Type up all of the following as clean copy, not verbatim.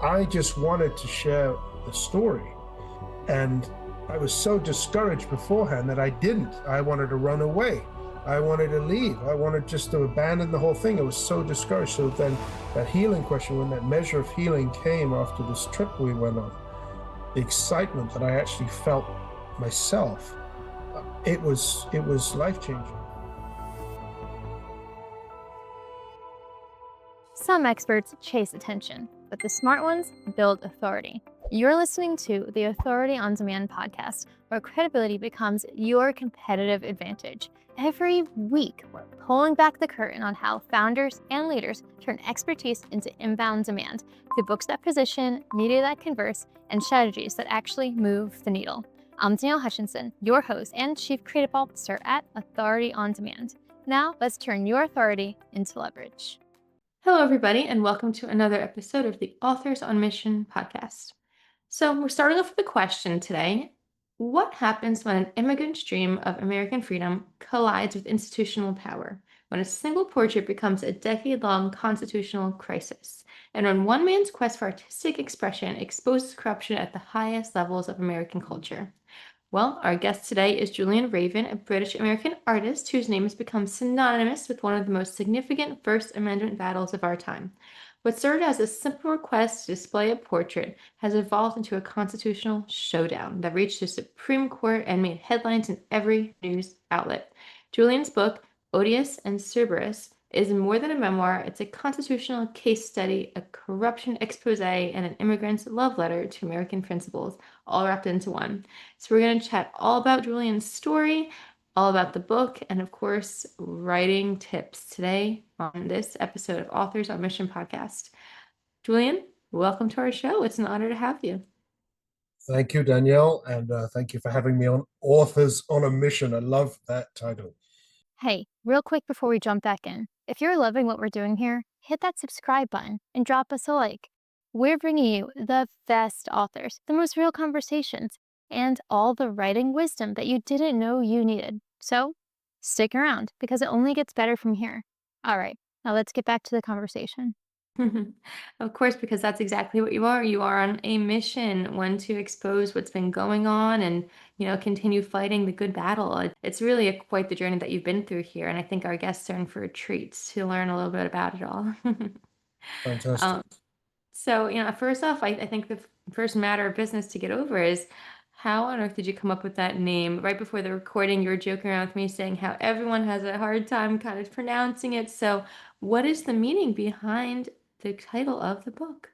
I just wanted to share the story. And I was so discouraged beforehand that I didn't. I wanted to run away. I wanted to leave. I wanted just to abandon the whole thing. I was so discouraged. So then that healing question, when that measure of healing came after this trip we went on, the excitement that I actually felt myself, it was life-changing. Some experts chase attention, but the smart ones build authority. You're listening to the Authority on Demand podcast, where credibility becomes your competitive advantage. Every week, we're pulling back the curtain on how founders and leaders turn expertise into inbound demand through books that position, media that converse, and strategies that actually move the needle. I'm Danielle Hutchinson, your host and Chief Creative Officer at Authority on Demand. Now, let's turn your authority into leverage. Hello, everybody, and welcome to another episode of the Authors on Mission podcast. So we're starting off with a question today. What happens when an immigrant's dream of American freedom collides with institutional power, when a single portrait becomes a decade-long constitutional crisis, and when one man's quest for artistic expression exposes corruption at the highest levels of American culture? Well, our guest today is Julian Raven, a British-American artist whose name has become synonymous with one of the most significant First Amendment battles of our time. What started as a simple request to display a portrait has evolved into a constitutional showdown that reached the Supreme Court and made headlines in every news outlet. Julian's book, Odious and Cerberus, is more than a memoir. It's a constitutional case study, a corruption expose, and an immigrant's love letter to American principles, all wrapped into one. So we're going to chat all about Julian's story, all about the book, and of course, writing tips today on this episode of Authors on Mission podcast. Julian, welcome to our show. It's an honor to have you. Thank you, Danielle, and thank you for having me on Authors on a Mission. I love that title. Hey, real quick before we jump back in, if you're loving what we're doing here, hit that subscribe button and drop us a like. We're bringing you the best authors, the most real conversations, and all the writing wisdom that you didn't know you needed. So stick around because it only gets better from here. All right, now let's get back to the conversation. Of course, because that's exactly what you are. You are on a mission, one to expose what's been going on and, continue fighting the good battle. It's really quite the journey that you've been through here. And I think our guests are in for a treat to learn a little bit about it all. Fantastic. So, first off, I think the first matter of business to get over is how on earth did you come up with that name? Right before the recording, you were joking around with me saying how everyone has a hard time kind of pronouncing it. So what is the meaning behind the title of the book?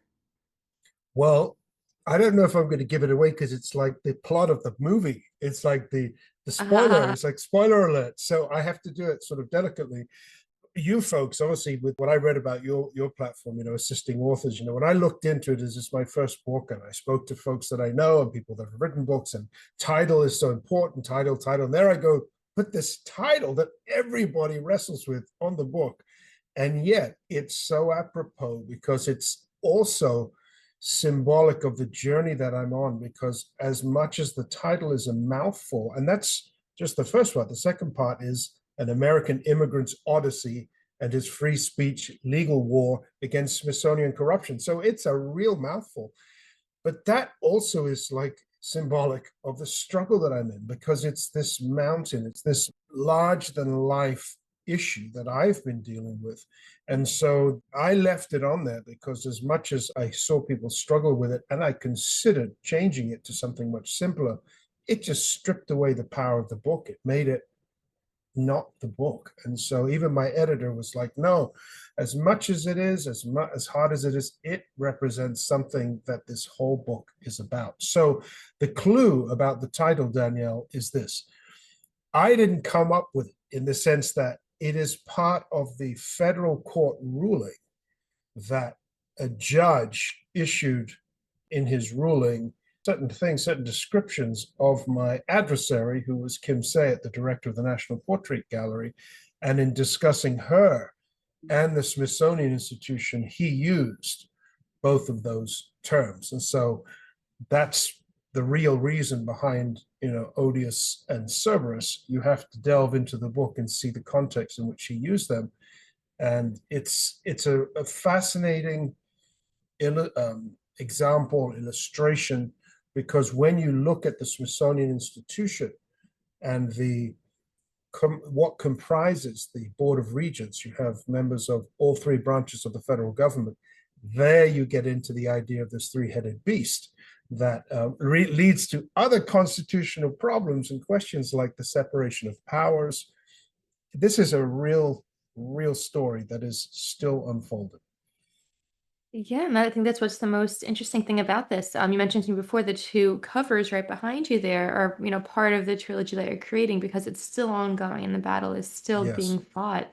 Well, I don't know if I'm going to give it away because it's like the plot of the movie. It's like the spoiler. It's like spoiler alert. So I have to do it sort of delicately. You folks, obviously, with what I read about your platform, assisting authors, when I looked into it, as it's my first book, and I spoke to folks that I know and people that have written books, and title is so important, title. And there I go, put this title that everybody wrestles with on the book. And yet it's so apropos because it's also symbolic of the journey that I'm on, because as much as the title is a mouthful, and that's just the first part, the second part is An American Immigrant's Odyssey and His Free Speech Legal War Against Smithsonian Corruption. So it's a real mouthful. But that also is like symbolic of the struggle that I'm in, because it's this mountain, it's this larger than life issue that I've been dealing with. And so I left it on there because as much as I saw people struggle with it and I considered changing it to something much simpler, it just stripped away the power of the book. It made it not the book. And so even my editor was like, no, as much as it is, as hard as it is, it represents something that this whole book is about. So the clue about the title, Danielle, is this. I didn't come up with it in the sense that it is part of the federal court ruling that a judge issued in his ruling certain things, certain descriptions of my adversary, who was Kim Sayet, the director of the National Portrait Gallery. And in discussing her and the Smithsonian Institution, he used both of those terms. And so that's the real reason behind, Odious and Cerberus. You have to delve into the book and see the context in which he used them. And it's a fascinating example, illustration, because when you look at the Smithsonian Institution and what comprises the Board of Regents, you have members of all three branches of the federal government. There you get into the idea of this three-headed beast that leads to other constitutional problems and questions like the separation of powers. This is a real story that is still unfolding. Yeah, and I think that's what's the most interesting thing about this. You mentioned to me before the two covers right behind you there are, part of the trilogy that you're creating because it's still ongoing and the battle is still being Yes, fought.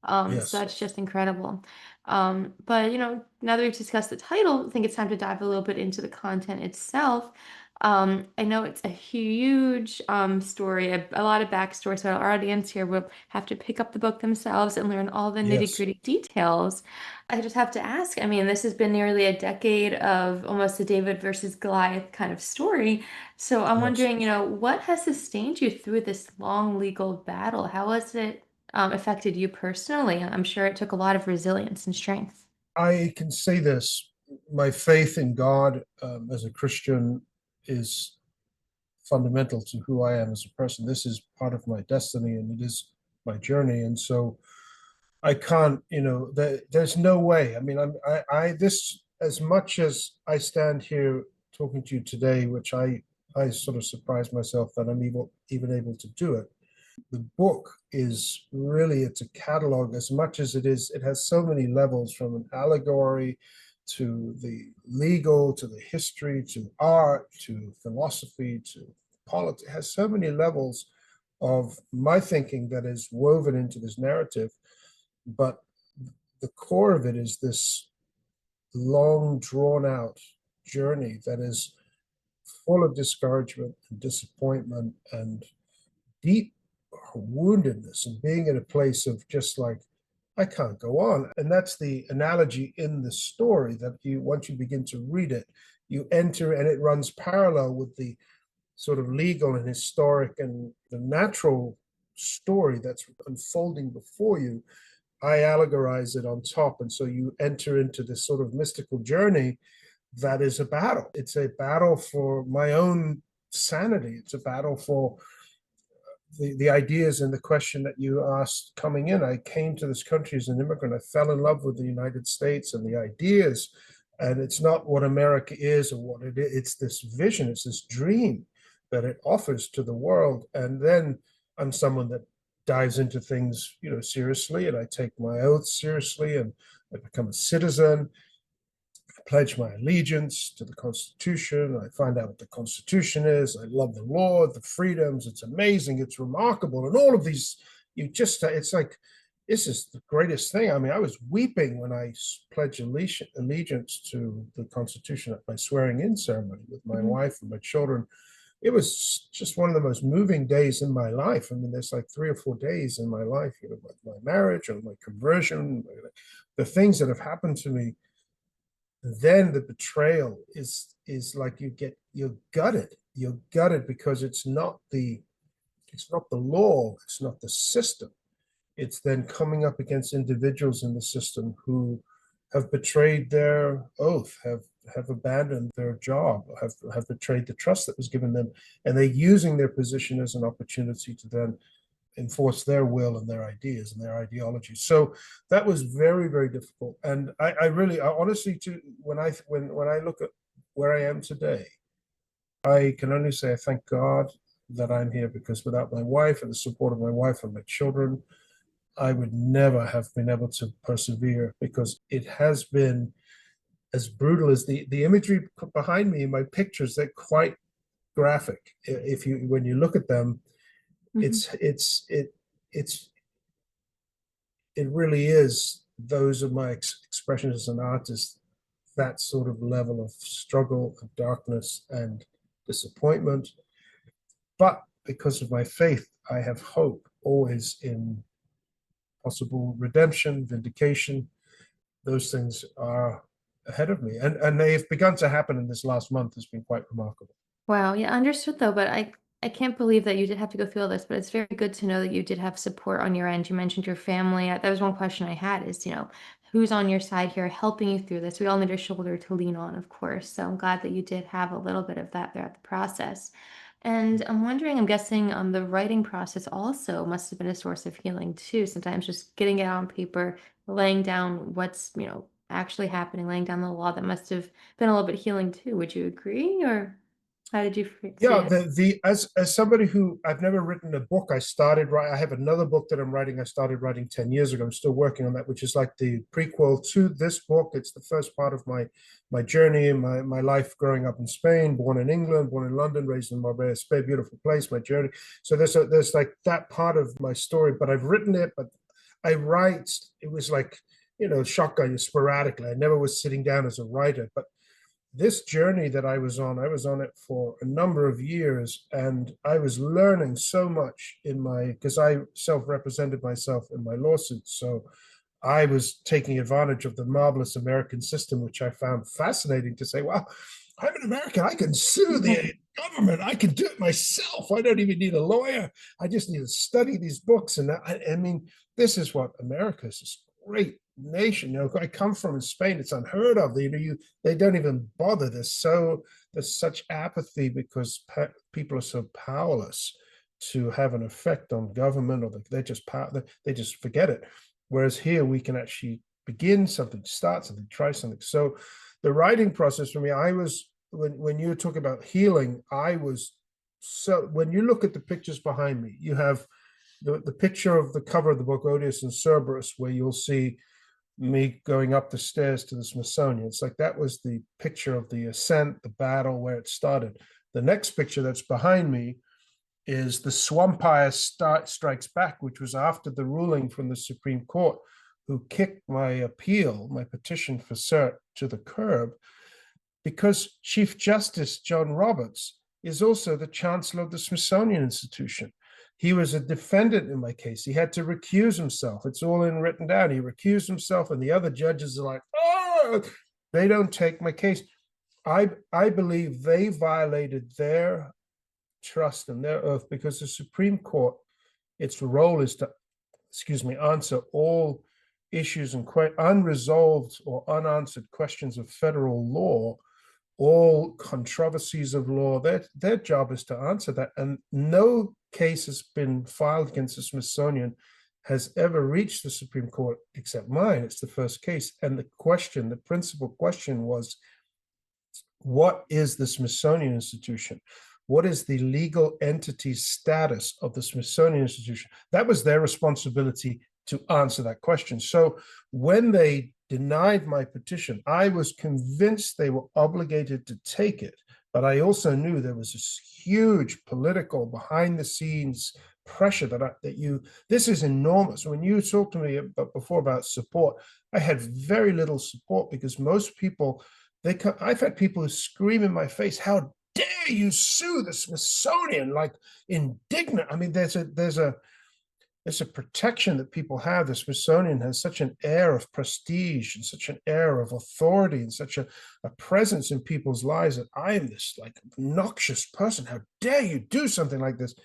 So yes. that's just incredible. But now that we've discussed the title, I think it's time to dive a little bit into the content itself. I know it's a huge story, a lot of backstory, so our audience here will have to pick up the book themselves and learn all the Yes, nitty-gritty details. I just have to ask, I mean, this has been nearly a decade of almost a David versus Goliath kind of story. So I'm yes. wondering, what has sustained you through this long legal battle? How has it affected you personally? I'm sure it took a lot of resilience and strength. I can say this. My faith in God as a Christian is fundamental to who I am as a person. This is part of my destiny and it is my journey. And so I can't, there's no way. I mean, this, as much as I stand here talking to you today, which I sort of surprise myself that I'm even able to do it. The book is really, it's a catalog as much as it has so many levels, from an allegory to the legal, to the history, to art, to philosophy, to politics. It has so many levels of my thinking that is woven into this narrative. But the core of it is this long, drawn out journey that is full of discouragement and disappointment and deep woundedness, and being in a place of just like, I can't go on. And that's the analogy in the story, that once you begin to read it, you enter and it runs parallel with the sort of legal and historic and the natural story that's unfolding before you. I allegorize it on top. And so you enter into this sort of mystical journey that is a battle. It's a battle for my own sanity. It's a battle for the ideas and the question that you asked coming in. I came to this country as an immigrant. I fell in love with the United States and the ideas. And it's not what America is or what it is. It's this vision, it's this dream that it offers to the world. And then I'm someone that dives into things, seriously, and I take my oath seriously, and I become a citizen. I pledge my allegiance to the Constitution. I find out what the Constitution is. I love the law, the freedoms. It's amazing. It's remarkable. And all of these, it's like, this is the greatest thing. I mean, I was weeping when I pledged allegiance to the Constitution at my swearing in ceremony with my Mhm. wife and my children. It was just one of the most moving days in my life. I mean, there's like 3 or 4 days in my life, like my marriage or my conversion, the things that have happened to me. Then the betrayal is like you're gutted because it's not the law, it's not the system. It's then coming up against individuals in the system who have betrayed their oath, have abandoned their job, have betrayed the trust that was given them, and they're using their position as an opportunity to then enforce their will and their ideas and their ideologies. So that was very, very difficult. And I really, I honestly, when I look at where I am today, I can only say I thank God that I'm here, because without my wife and the support of my wife and my children, I would never have been able to persevere, because it has been as brutal as the imagery behind me in my pictures. They're quite graphic. If you when you look at them, Mhm. it's it really is. Those are my expressions as an artist. That sort of level of struggle, of darkness, and disappointment. But because of my faith, I have hope always in possible redemption, vindication. Those things are ahead of me, and they've begun to happen in this last month. Has been quite remarkable. Wow, yeah, understood though, but I can't believe that you did have to go through all this, but it's very good to know that you did have support on your end. You mentioned your family. That was one question I had is, who's on your side here helping you through this. We all need a shoulder to lean on, of course. So I'm glad that you did have a little bit of that throughout the process. And I'm wondering, I'm guessing the writing process also must have been a source of healing too. Sometimes just getting it on paper, laying down what's, actually happening, laying down the law, that must have been a little bit healing too. Would you agree? Or how did you see Yeah, it? the as somebody who I've never written a book, I have another book that I'm writing. I started writing 10 years ago. I'm still working on that, which is like the prequel to this book. It's the first part of my journey and my life growing up in Spain, born in England, born in London, raised in Marbella, Spain, beautiful place, my journey. So there's like that part of my story, but I've written it, but it was like, shotgun sporadically. I never was sitting down as a writer, but this journey that I was on it for a number of years, and I was learning so much because I self-represented myself in my lawsuits. So I was taking advantage of the marvelous American system, which I found fascinating to say, wow, I'm an American. I can sue the government. I can do it myself. I don't even need a lawyer. I just need to study these books. And I mean, this is what America is, this great nation. I come from in Spain. It's unheard of. They don't even bother. There's such apathy because people are so powerless to have an effect on government, or they just forget it. Whereas here we can actually begin something, start something, try something. So the writing process for me, when you talk about healing, when you look at the pictures behind me, you have the picture of the cover of the book, Odious and Cerberus, where you'll see me going up the stairs to the Smithsonian. It's like that was the picture of the ascent, the battle, where it started. The next picture that's behind me is the Swampire Strikes Back, which was after the ruling from the Supreme Court, who kicked my petition for cert to the curb, because Chief Justice John Roberts is also the Chancellor of the Smithsonian Institution. He was a defendant in my case. He had to recuse himself. It's all written down. He recused himself, and the other judges are like, oh, they don't take my case. I believe they violated their trust and their oath, because the Supreme Court, its role is to, answer all issues and unresolved or unanswered questions of federal law, all controversies of law. Their job is to answer that. And no case has been filed against the Smithsonian has ever reached the Supreme Court except mine. It's the first case. And the principal question was, what is the Smithsonian Institution? What is the legal entity status of the Smithsonian Institution? That was their responsibility to answer that question. So when they denied my petition, I was convinced they were obligated to take it. But I also knew there was this huge political behind the scenes pressure this is enormous. When you talked to me before about support, I had very little support, because most people, I've had people who scream in my face, how dare you sue the Smithsonian, like indignant. I mean, there's a protection that people have. The Smithsonian has such an air of prestige and such an air of authority and such a presence in people's lives that I am this like obnoxious person. How dare you do something like this?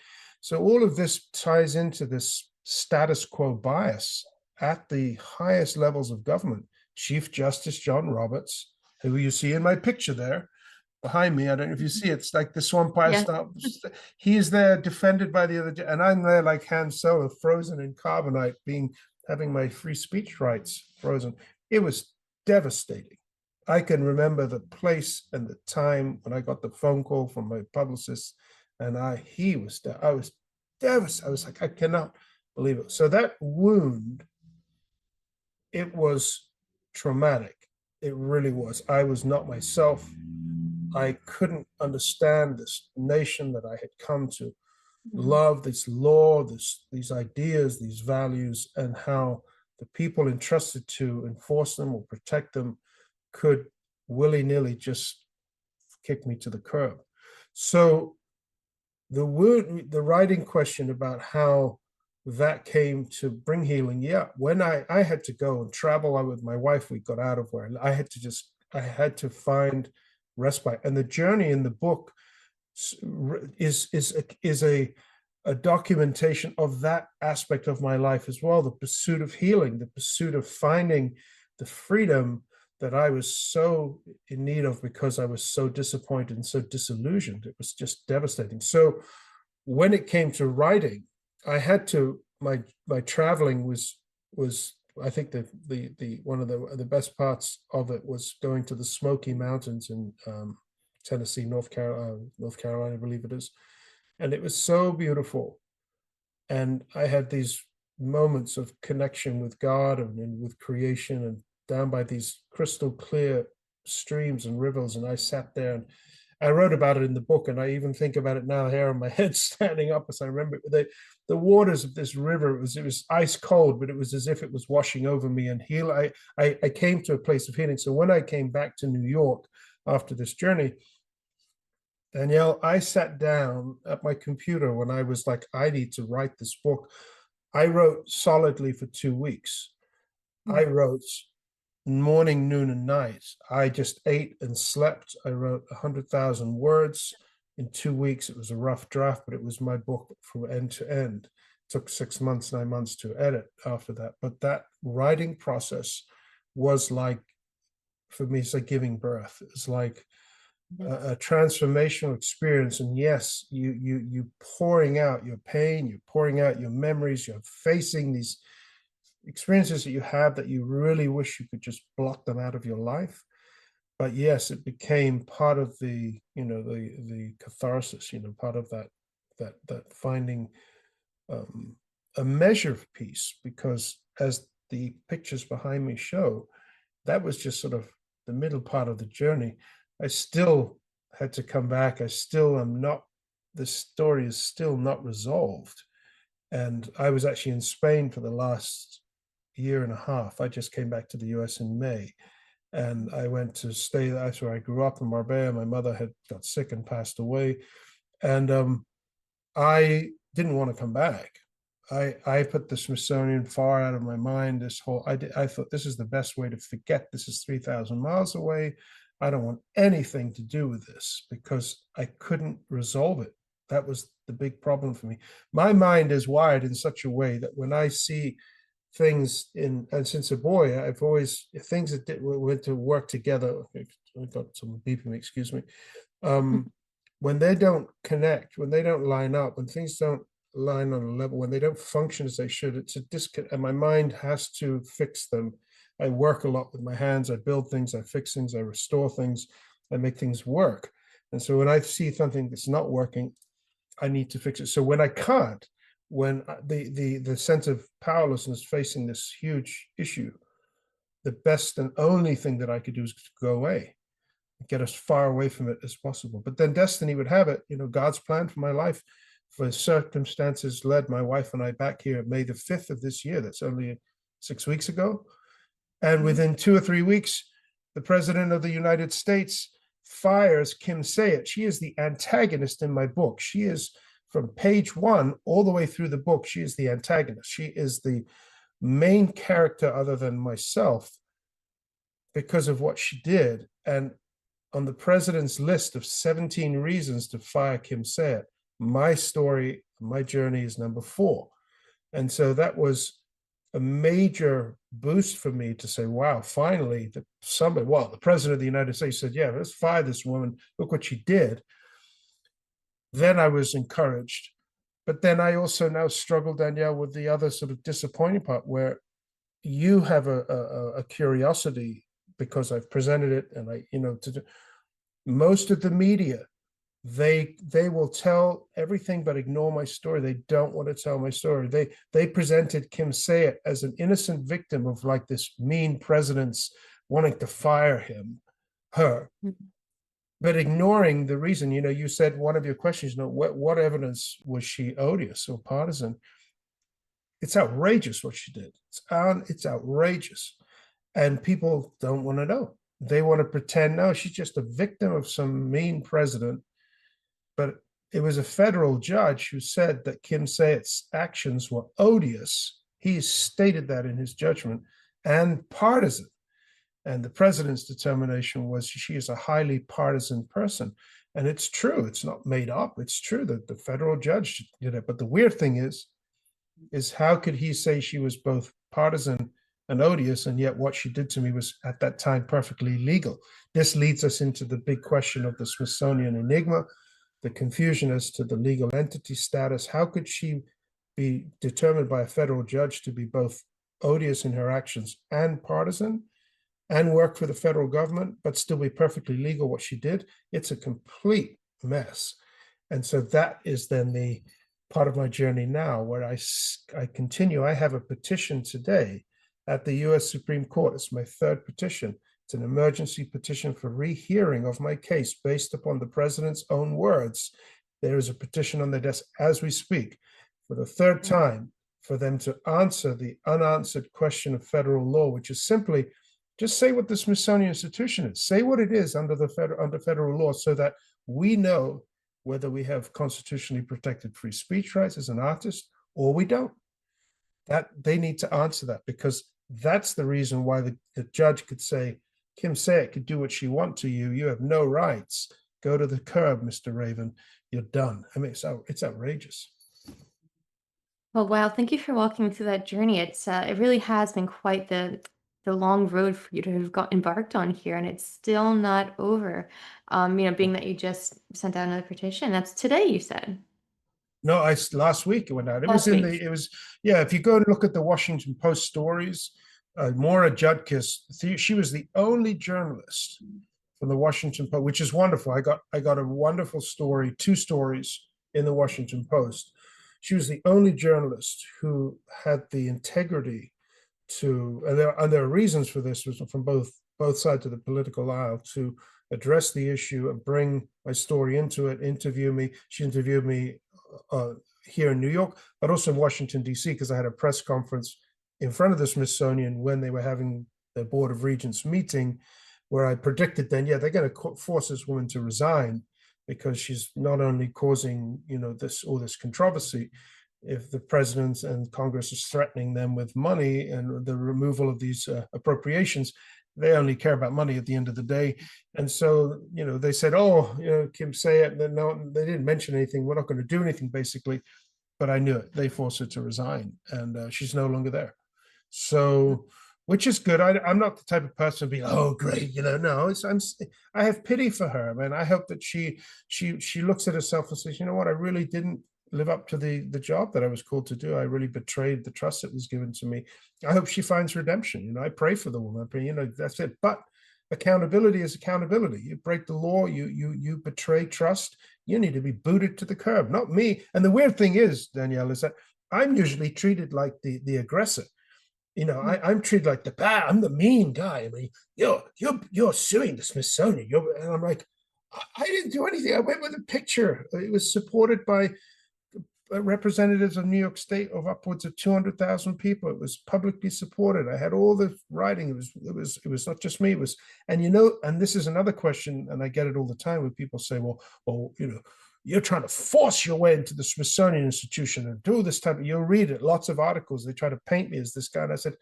So all of this ties into this status quo bias at the highest levels of government. Chief Justice John Roberts, who you see in my picture there behind me, I don't know if you see it, it's like the Swampire stuff. He is there defended by the other, and I'm there like Han Solo, frozen in carbonite, having my free speech rights frozen. It was devastating. I can remember the place and the time when I got the phone call from my publicist, and I was devastated. I was like, I cannot believe it. So that wound, it was traumatic. It really was. I was not myself. I couldn't understand this nation that I had come to love, this law, these ideas, these values, and how the people entrusted to enforce them or protect them could willy-nilly just kick me to the curb. So the writing question about how that came to bring healing, when I had to go and travel with my wife, we got out of where I had to find respite. And the journey in the book is a documentation of that aspect of my life as well, the pursuit of healing, the pursuit of finding the freedom that I was so in need of because I was so disappointed and so disillusioned. It was just devastating. So when it came to writing, I had to, my traveling was I think the one of the best parts of it was going to the Smoky Mountains in Tennessee, North Carolina, I believe it is. And it was so beautiful. And I had these moments of connection with God and with creation, and down by these crystal clear streams and rivers. And I sat there and I wrote about it in the book, and I even think about it now, hair on my head standing up as I remember it. The waters of this river, it was ice cold, but it was as if it was washing over me and heal. I came to a place of healing. So when I came back to New York after this journey, Danielle, I sat down at my computer when I was like, I need to write this book. I wrote solidly for 2 weeks. I wrote morning, noon, and night. I just ate and slept. I wrote 100,000 words in 2 weeks. It was a rough draft, but it was my book from end to end. It took 6 months, 9 months to edit after that. But that writing process was like, for me, it's like giving birth. It's like a transformational experience. And yes, you pouring out your pain, you're pouring out your memories, you're facing these experiences that you have that you really wish you could just block them out of your life. But yes, it became part of the, the catharsis, part of that finding a measure of peace, because as the pictures behind me show, that was just sort of the middle part of the journey. I still had to come back. I still am not, the story is still not resolved. And I was actually in Spain for the last year and a half. I just came back to the US in May, and I went to stay. That's where I grew up, in Marbella. My mother had got sick and passed away. And I didn't want to come back. I put the Smithsonian far out of my mind. I thought this is the best way to forget. This is 3,000 miles away. I don't want anything to do with this, because I couldn't resolve it. That was the big problem for me. My mind is wired in such a way that when I see things and since a boy, I've always, things that went to work together. I got some beeping, excuse me. When they don't connect, when they don't line up, when things don't line on a level, when they don't function as they should, it's a disconnect, and my mind has to fix them. I work a lot with my hands. I build things, I fix things, I restore things, I make things work. And so when I see something that's not working, I need to fix it. So when I can't, when the sense of powerlessness facing this huge issue, the best and only thing that I could do is go away, get as far away from it as possible. But then destiny would have it, God's plan for my life, for circumstances, led my wife and I back here May the 5th of this year. That's only 6 weeks ago. And within 2 or 3 weeks, the president of the United States fires Kim Sayat. She is the antagonist in my book. She is, from page 1 all the way through the book, she is the antagonist. She is the main character other than myself because of what she did. And on the president's list of 17 reasons to fire Kim Sayat, my story, my journey is number 4. And so that was a major boost for me to say, wow, finally, the president of the United States said, yeah, let's fire this woman. Look what she did. Then I was encouraged. But then I also now struggle, Danielle, with the other sort of disappointing part, where you have a curiosity, because I've presented it, and most of the media, they will tell everything but ignore my story. They don't want to tell my story. They presented Kim Sayat as an innocent victim of like this mean president's wanting to fire her, but ignoring the reason. You said one of your questions, what evidence was she odious or partisan? It's outrageous what she did. It's outrageous, and people don't want to know. They want to pretend, no, she's just a victim of some mean president. But it was a federal judge who said that Kim Sayat's actions were odious. He stated that in his judgment, and partisan. And the president's determination was she is a highly partisan person. And it's true. It's not made up. It's true that the federal judge did it. But the weird thing is how could he say she was both partisan and odious, and yet what she did to me was at that time perfectly legal. This leads us into the big question of the Smithsonian enigma, the confusion as to the legal entity status. How could she be determined by a federal judge to be both odious in her actions and partisan, and work for the federal government, but still be perfectly legal what she did? It's a complete mess. And so that is then the part of my journey now where I continue. I have a petition today at the US Supreme Court. It's my third petition. It's an emergency petition for rehearing of my case based upon the president's own words. There is a petition on their desk as we speak for the third time for them to answer the unanswered question of federal law, which is simply just say what the Smithsonian Institution is, say what it is under federal law, so that we know whether we have constitutionally protected free speech rights as an artist or we don't. That they need to answer that, because that's the reason why the judge could say, Kim Sayat could do what she wants to you. You have no rights. Go to the curb, Mr. Raven. You're done. I mean, it's outrageous. Well, wow, thank you for walking me through that journey. It really has been quite the long road for you to have got embarked on here, and it's still not over. Being that you just sent out another petition. That's today, you said. No, last week it went out. Last week. Yeah, if you go and look at the Washington Post stories, Maura Judkis, she was the only journalist from the Washington Post, which is wonderful. I got a wonderful story, two stories in the Washington Post. She was the only journalist who had the integrity to, and there are reasons for this, was from both sides of the political aisle, to address the issue and bring my story into it, interview me. She interviewed me here in New York, but also in Washington, D.C., because I had a press conference in front of the Smithsonian when they were having their Board of Regents meeting, where I predicted then, yeah, they're going to force this woman to resign because she's not only causing, all this controversy. If the president and Congress is threatening them with money and the removal of these appropriations, they only care about money at the end of the day. And so, they said, Kim Sayat, no, they didn't mention anything. We're not going to do anything, basically. But I knew it. They forced her to resign, and she's no longer there. So, which is good. I'm not the type of person to be, oh, great, no. I have pity for her, man. I hope that she looks at herself and says, you know what, I really didn't live up to the job that I was called to do. I really betrayed the trust that was given to me. I hope she finds redemption. I pray for the woman. That's it. But accountability is accountability. You break the law, you betray trust, you need to be booted to the curb, not me. And the weird thing is, Danielle, is that I'm usually treated like the aggressor. I'm treated like the bad. I'm the mean guy. I mean, you're suing the Smithsonian. And I'm like, I didn't do anything. I went with a picture. It was supported by representatives of New York State of upwards of 200,000 people. It was publicly supported. I had all the writing. It was not just me. It was, and this is another question, and I get it all the time where people say, well, you're trying to force your way into the Smithsonian Institution and do this type of, you'll read it, lots of articles. They try to paint me as this guy. And I said,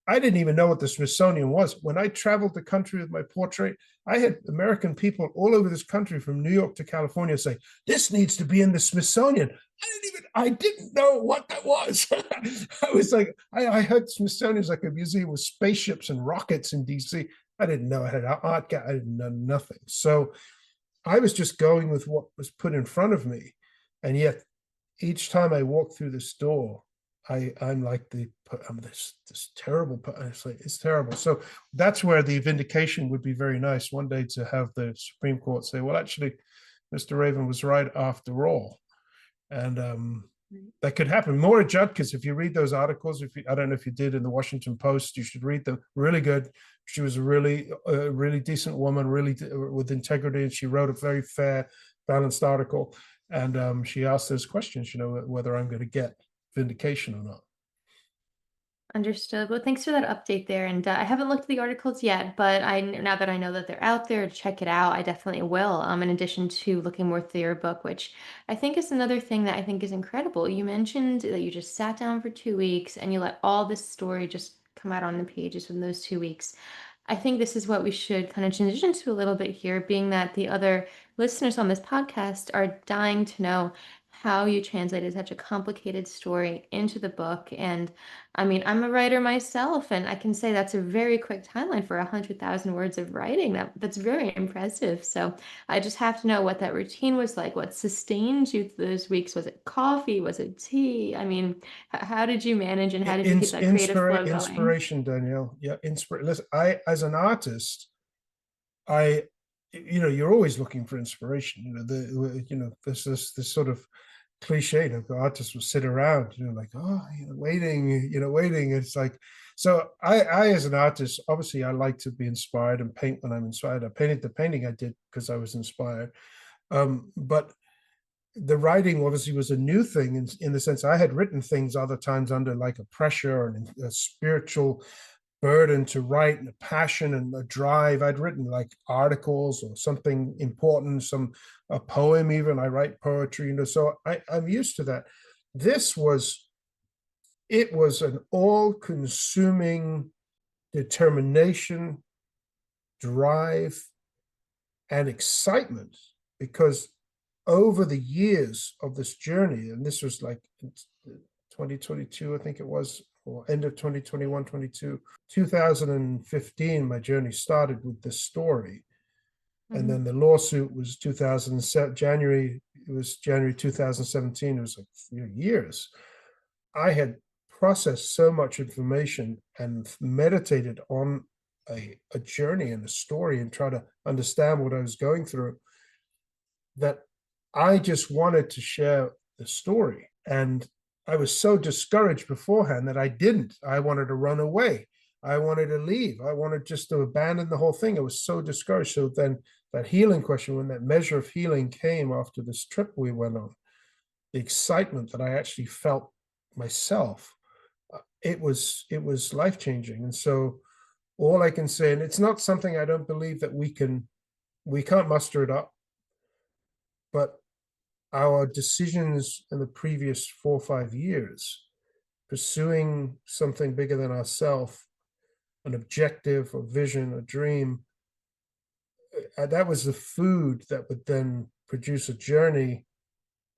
I didn't even know what the Smithsonian was. When I traveled the country with my portrait, I had American people all over this country from New York to California say, this needs to be in the Smithsonian. I didn't know what that was. I was like, I heard Smithsonian is like a museum with spaceships and rockets in DC. I didn't know I had an art gallery. I didn't know nothing. So I was just going with what was put in front of me. And yet each time I walk through this door, I'm like I'm this terrible. It's terrible. So that's where the vindication would be very nice one day, to have the Supreme Court say, well, actually, Mr. Raven was right after all. And that could happen. Maura Judkis, if you read those articles, I don't know if you did, in the Washington Post, you should read them. Really good. She was a really decent woman, really with integrity, and she wrote a very fair, balanced article. And she asked those questions, whether I'm going to get vindication or not. Understood. Well, thanks for that update there. And I haven't looked at the articles yet, but now that I know that they're out there, check it out. I definitely will. In addition to looking more through your book, which I think is another thing that I think is incredible. You mentioned that you just sat down for 2 weeks and you let all this story just come out on the pages in those 2 weeks. I think this is what we should kind of transition to a little bit here, being that the other listeners on this podcast are dying to know, how you translated such a complicated story into the book. And I mean, I'm a writer myself, and I can say that's a very quick timeline for 100,000 words of writing. That's very impressive. So I just have to know what that routine was like. What sustained you through those weeks? Was it coffee? Was it tea? I mean, how did you manage, and how did you keep that creative flow going? Inspiration, Danielle. Yeah, listen, I, as an artist, I, you're always looking for inspiration. There's this sort of cliche that the artists will sit around, like, oh, waiting. It's like, so I, as an artist, obviously I like to be inspired and paint when I'm inspired. I painted the painting I did because I was inspired. But the writing obviously was a new thing in the sense I had written things other times under like a pressure and a spiritual burden to write and a passion and a drive. I'd written like articles or something important, a poem even. I write poetry, so I'm used to that. It was an all-consuming determination, drive, and excitement, because over the years of this journey, and this was like 2022, I think it was, or end of 2021, 2015, my journey started with this story. And then the lawsuit was 2007, January, it was January 2017. It was like years. I had processed so much information and meditated on a journey and a story and try to understand what I was going through, that I just wanted to share the story. And I was so discouraged beforehand that I didn't. I wanted to run away. I wanted to leave. I wanted just to abandon the whole thing. I was so discouraged. So then that healing question, when that measure of healing came after this trip we went on, the excitement that I actually felt myself, it was life-changing. And so all I can say, and it's not something I don't believe that we can't muster it up, but our decisions in the previous 4 or 5 years, pursuing something bigger than ourselves, an objective, a vision, a dream, that was the food that would then produce a journey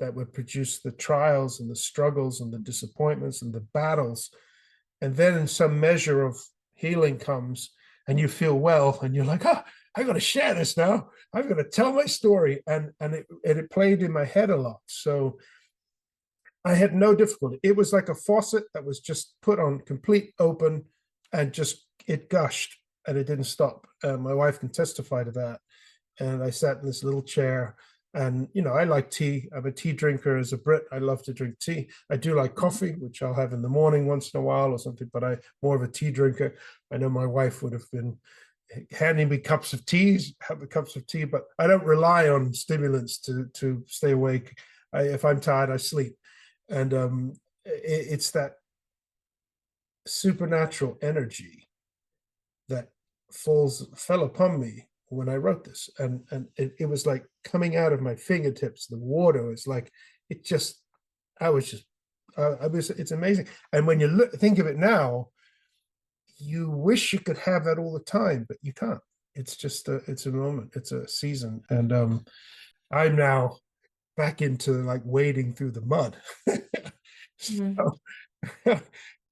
that would produce the trials and the struggles and the disappointments and the battles. And then in some measure of healing comes and you feel well and you're like, I got to share this now. I've got to tell my story. And it played in my head a lot. So I had no difficulty. It was like a faucet that was just put on complete open and just, it gushed and it didn't stop. My wife can testify to that. And I sat in this little chair and, I like tea. I'm a tea drinker as a Brit. I love to drink tea. I do like coffee, which I'll have in the morning once in a while or something, but I'm more of a tea drinker. I know my wife would have been handing me cups of tea, but I don't rely on stimulants to stay awake. If I'm tired, I sleep. And it's that supernatural energy that fell upon me when I wrote this, and it was like coming out of my fingertips. The water was like, it's amazing. And when you think of it now, you wish you could have that all the time, but you can't. It's just it's a moment, it's a season. And I'm now back into like wading through the mud. So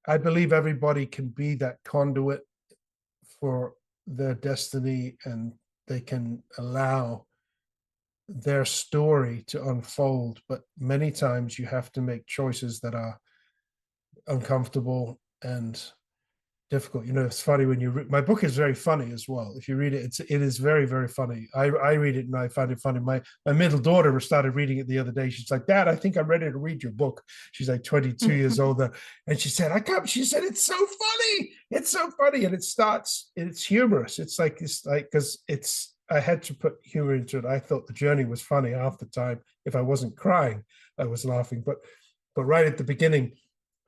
I believe everybody can be that conduit for their destiny, and they can allow their story to unfold. But many times you have to make choices that are uncomfortable and difficult. It's funny when my book is very funny as well. If you read it, it is very, very funny. I read it and I find it funny. My middle daughter started reading it the other day. She's like, Dad, I think I'm ready to read your book. She's like 22 years older. And she said, she said, it's so funny. It's so funny. And it's humorous. Because I had to put humor into it. I thought the journey was funny half the time. If I wasn't crying, I was laughing. But right at the beginning,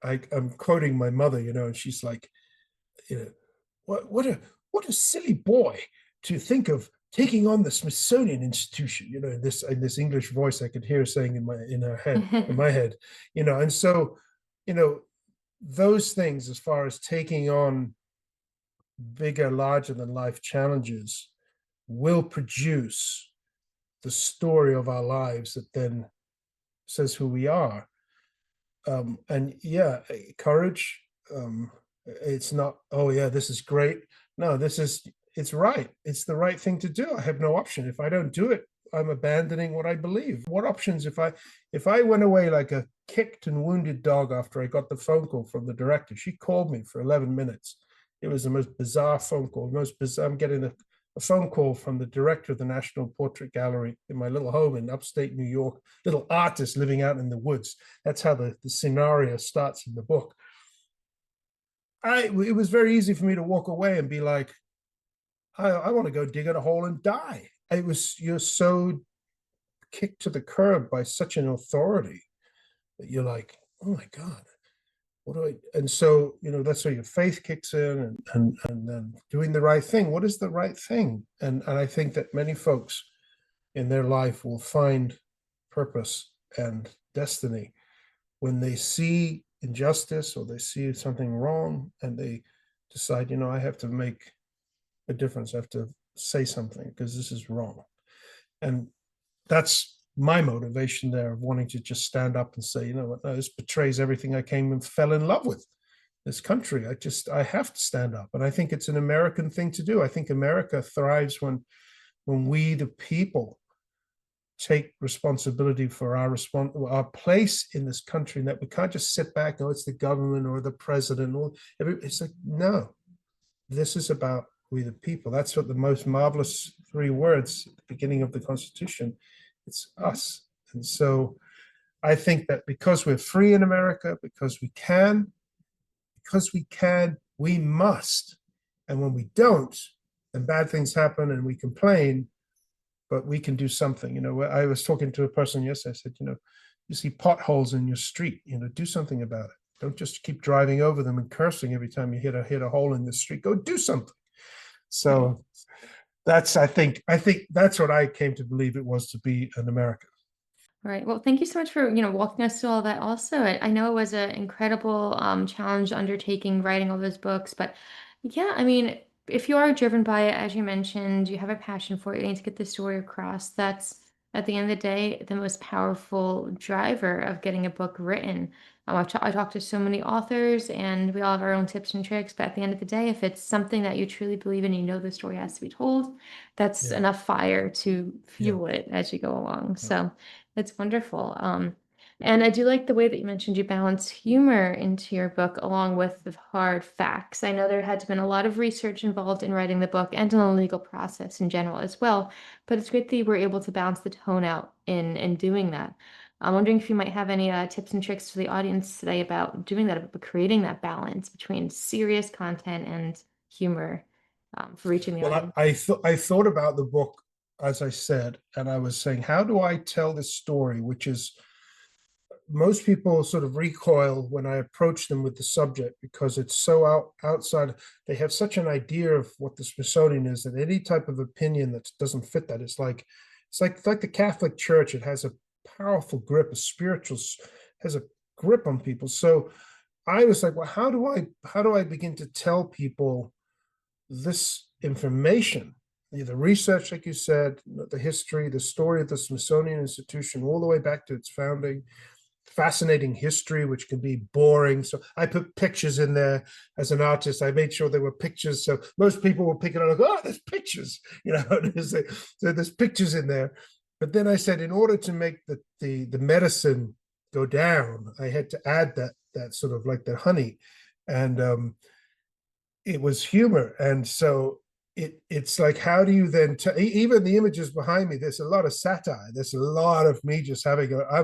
I'm quoting my mother, and she's like, what a silly boy to think of taking on the Smithsonian Institution, in this English voice I could hear saying in her head, in my head, and so, those things, as far as taking on bigger, larger than life challenges, will produce the story of our lives that then says who we are. And yeah, courage. It's not, oh yeah, this is great. No, it's right. It's the right thing to do. I have no option. If I don't do it, I'm abandoning what I believe. What options if I went away like a kicked and wounded dog after I got the phone call from the director? She called me for 11 minutes. It was the most bizarre phone call. Most bizarre. I'm getting a phone call from the director of the National Portrait Gallery in my little home in upstate New York, little artist living out in the woods. That's how the scenario starts in the book. It was very easy for me to walk away and be like, I want to go dig in a hole and die. You're so kicked to the curb by such an authority that you're like, oh my God, what do I, and so, that's where your faith kicks in, and then doing the right thing. What is the right thing? And I think that many folks in their life will find purpose and destiny when they see injustice or they see something wrong and they decide, I have to make a difference. I have to say something because this is wrong. And that's my motivation there of wanting to just stand up and say, what, no, this betrays everything I came and fell in love with, this country. I have to stand up. And I think it's an American thing to do. I think America thrives when we, the people, take responsibility for our place in this country, and that we can't just sit back, it's the government or the president, it's like, no, this is about we the people. That's what the most marvelous 3 words at the beginning of the Constitution. It's us. And so I think that because we're free in America, because we can, we must. And when we don't, then bad things happen and we complain, but we can do something. I was talking to a person yesterday. I said, you see potholes in your street, do something about it. Don't just keep driving over them and cursing every time you hit a hole in the street. Go do something. So that's, I think that's what I came to believe it was to be an American. Right. Well, thank you so much for, walking us through all that also. I know it was an incredible challenge undertaking writing all those books, but yeah, I mean, if you are driven by it, as you mentioned, you have a passion for it, you need to get the story across. That's at the end of the day, the most powerful driver of getting a book written. I talked to so many authors and we all have our own tips and tricks, but at the end of the day, if it's something that you truly believe in, the story has to be told, that's Yeah. enough fire to Yeah. fuel it as you go along. Yeah. So it's wonderful. And I do like the way that you mentioned you balance humor into your book along with the hard facts. I know there had to been a lot of research involved in writing the book and in the legal process in general as well, but it's great that you were able to balance the tone out in doing that. I'm wondering if you might have any tips and tricks for the audience today about doing that, about creating that balance between serious content and humor for reaching the Well, audience. I thought about the book, as I said, and I was saying, how do I tell this story, which is most people sort of recoil when I approach them with the subject because it's so outside. They have such an idea of what the Smithsonian is that any type of opinion that doesn't fit that, it's like the Catholic Church. It has a powerful grip, has a grip on people. So I was like, well, how do I begin to tell people this information? The research, like you said, the history, the story of the Smithsonian Institution, all the way back to its founding. Fascinating history, which can be boring. So I put pictures in there as an artist. I made sure there were pictures. So most people will pick it up and go, oh, there's pictures, so there's pictures in there. But then I said, in order to make the medicine go down, I had to add that sort of like the honey. And it was humor. And so it's like, how do you then even the images behind me, there's a lot of satire. There's a lot of me just I'm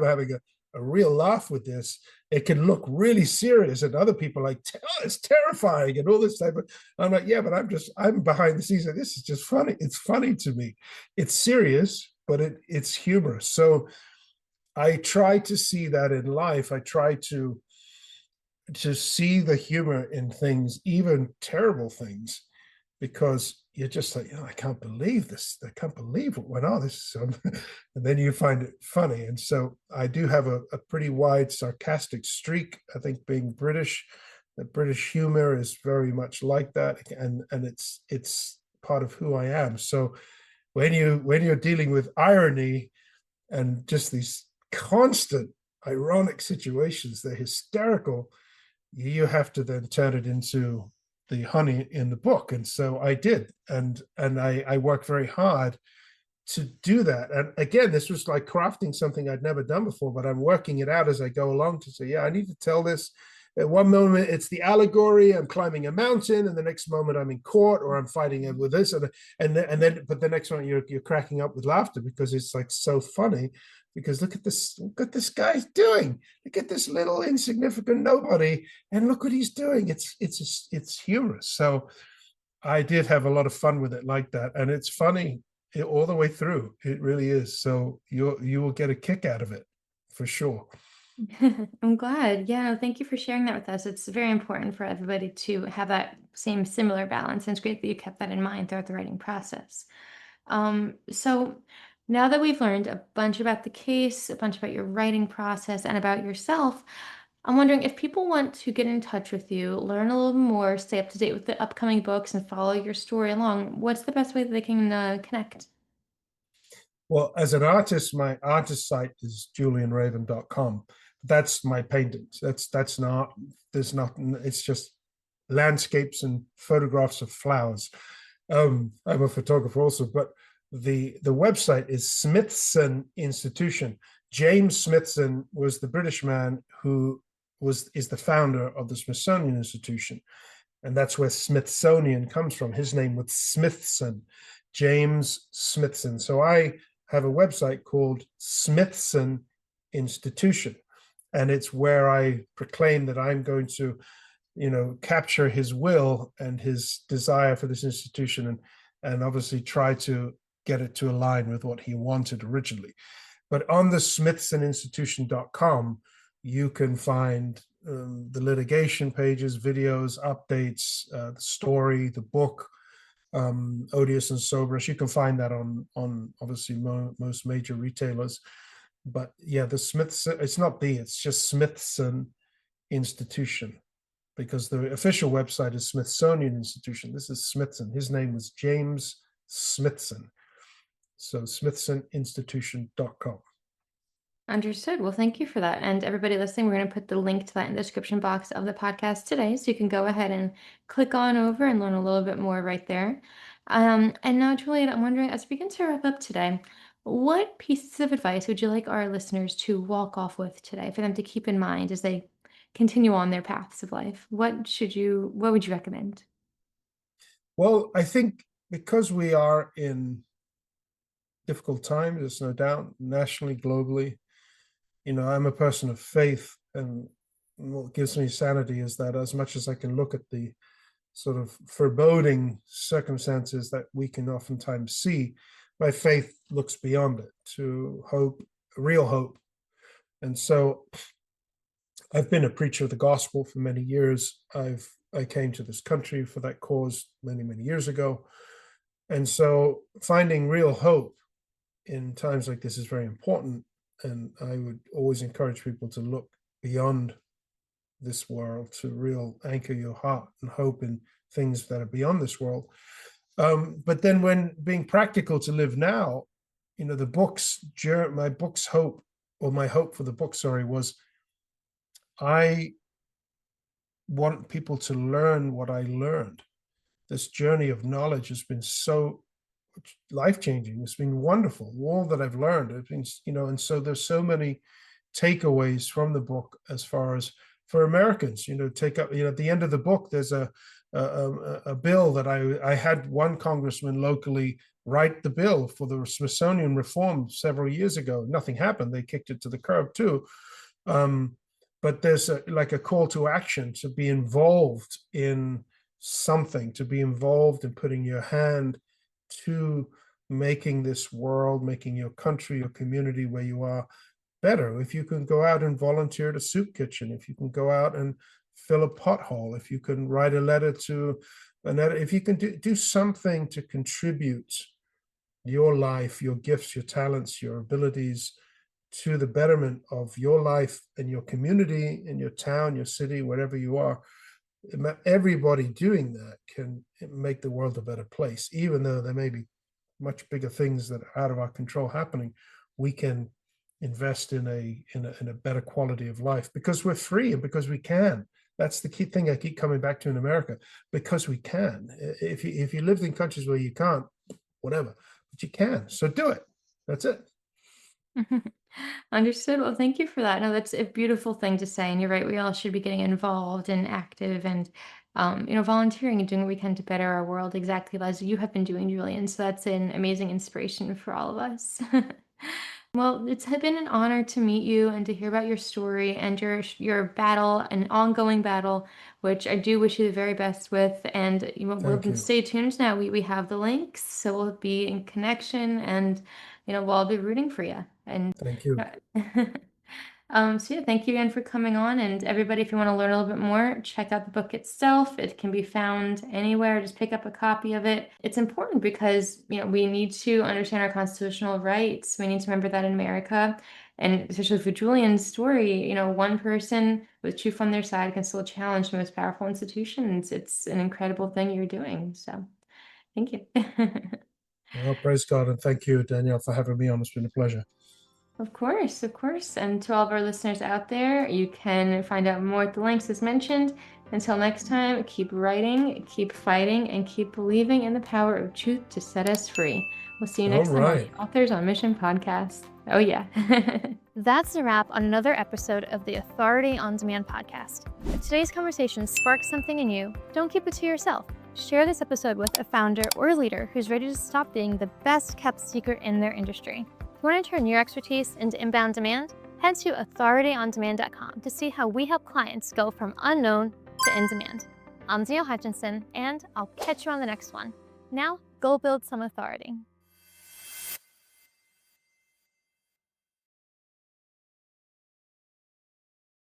having a real laugh with this. It can look really serious, and other people are like, oh, it's terrifying and all this type of. I'm like, yeah, but I'm behind the scenes. This is just funny. It's funny to me. It's serious, but it's humorous. So I try to see that in life. I try to see the humor in things, even terrible things, because you're just like, I can't believe this. I can't believe what went on. This is and then you find it funny. And so I do have a pretty wide sarcastic streak. I think being British, the British humor is very much like that, and it's part of who I am. So when you're dealing with irony and just these constant ironic situations. They're hysterical. You have to then turn it into the honey in the book. And so I did. And I worked very hard to do that. And again, this was like crafting something I'd never done before, but I'm working it out as I go along to say, yeah, I need to tell this. At one moment, it's the allegory. I'm climbing a mountain, and the next moment, I'm in court or I'm fighting with this, but the next one, you're cracking up with laughter because it's like so funny. Because look at this guy's doing. Look at this little insignificant nobody, and look what he's doing. It's humorous. So I did have a lot of fun with it like that, and it's funny all the way through. It really is. So you will get a kick out of it for sure. I'm glad. Yeah, no, thank you for sharing that with us. It's very important for everybody to have that same similar balance. And it's great that you kept that in mind throughout the writing process. So now that we've learned a bunch about the case, a bunch about your writing process, and about yourself, I'm wondering if people want to get in touch with you, learn a little more, stay up to date with the upcoming books, and follow your story along, what's the best way that they can connect? Well, as an artist, my artist site is julianraven.com. That's my paintings. That's not, there's nothing, it's just landscapes and photographs of flowers. I'm a photographer also, but the website is Smithson Institution. James Smithson was the British man who is the founder of the Smithsonian Institution. And that's where Smithsonian comes from. His name was Smithson, James Smithson. So I have a website called Smithson Institution. And it's where I proclaim that I'm going to, capture his will and his desire for this institution, and obviously try to get it to align with what he wanted originally. But on the smithsoninstitution.com, you can find the litigation pages, videos, updates, the story, the book, Odious and Cerberus. You can find that on obviously most major retailers. But yeah, the Smithson, it's just Smithson Institution, because the official website is Smithsonian Institution. This is Smithson. His name was James Smithson. So smithsoninstitution.com. Understood. Well, thank you for that. And everybody listening, we're going to put the link to that in the description box of the podcast today. So you can go ahead and click on over and learn a little bit more right there. And now, Julian, I'm wondering, as we begin to wrap up today, what pieces of advice would you like our listeners to walk off with today for them to keep in mind as they continue on their paths of life? What would you recommend? Well, I think because we are in difficult times, there's no doubt, nationally, globally, I'm a person of faith, and what gives me sanity is that as much as I can look at the sort of foreboding circumstances that we can oftentimes see, my faith looks beyond it to hope, real hope. And so I've been a preacher of the gospel for many years. I came to this country for that cause many, many years ago. And so finding real hope in times like this is very important. And I would always encourage people to look beyond this world, to real anchor your heart and hope in things that are beyond this world. But then when being practical to live now, the books, my book's hope, or my hope for the book, was I want people to learn what I learned. This journey of knowledge has been so life-changing. It's been wonderful. All that I've learned, it's been, and so there's so many takeaways from the book as far as for Americans, take up, at the end of the book, there's a bill that I had one congressman locally write the bill for the Smithsonian reform several years ago. Nothing happened. They kicked it to the curb too. But there's like a call to action to be involved in something, to be involved in putting your hand to making this world, making your country, your community where you are better. If you can go out and volunteer at a soup kitchen, if you can go out and fill a pothole, if you can write a letter to another, if you can do something to contribute your life, your gifts, your talents, your abilities to the betterment of your life and your community, in your town, your city, wherever you are, everybody doing that can make the world a better place. Even though there may be much bigger things that are out of our control happening, we can invest in a better quality of life, because we're free and because we can. That's the key thing I keep coming back to in America, because we can. If you lived in countries where you can't, whatever, but you can, so do it. That's it. Understood. Well, thank you for that. No, that's a beautiful thing to say. And you're right. We all should be getting involved and active and, volunteering and doing what we can to better our world, exactly as you have been doing, Julian. So that's an amazing inspiration for all of us. Well, it's been an honor to meet you and to hear about your story and your battle, an ongoing battle, which I do wish you the very best with. And Thank we'll you. stay tuned now. We have the links, so we'll be in connection, and we'll all be rooting for you. And Thank you. so yeah, thank you again for coming on. And everybody, if you want to learn a little bit more, check out the book itself. It can be found anywhere. Just pick up a copy of it. It's important because we need to understand our constitutional rights. We need to remember that in America, and especially for Julian's story, one person with truth on their side can still challenge the most powerful institutions. It's an incredible thing you're doing. So thank you. Well, praise God, and thank you, Danielle, for having me on. It's been a pleasure. Of course, of course. And to all of our listeners out there, you can find out more at the links as mentioned. Until next time, keep writing, keep fighting, and keep believing in the power of truth to set us free. We'll see you next time on the Authors on Mission podcast. Oh, yeah. That's a wrap on another episode of the Authority on Demand podcast. If today's conversation sparked something in you, don't keep it to yourself. Share this episode with a founder or a leader who's ready to stop being the best kept secret in their industry. If you want to turn your expertise into inbound demand, head to authorityondemand.com to see how we help clients go from unknown to in demand. I'm Danielle Hutchinson, and I'll catch you on the next one. Now, go build some authority.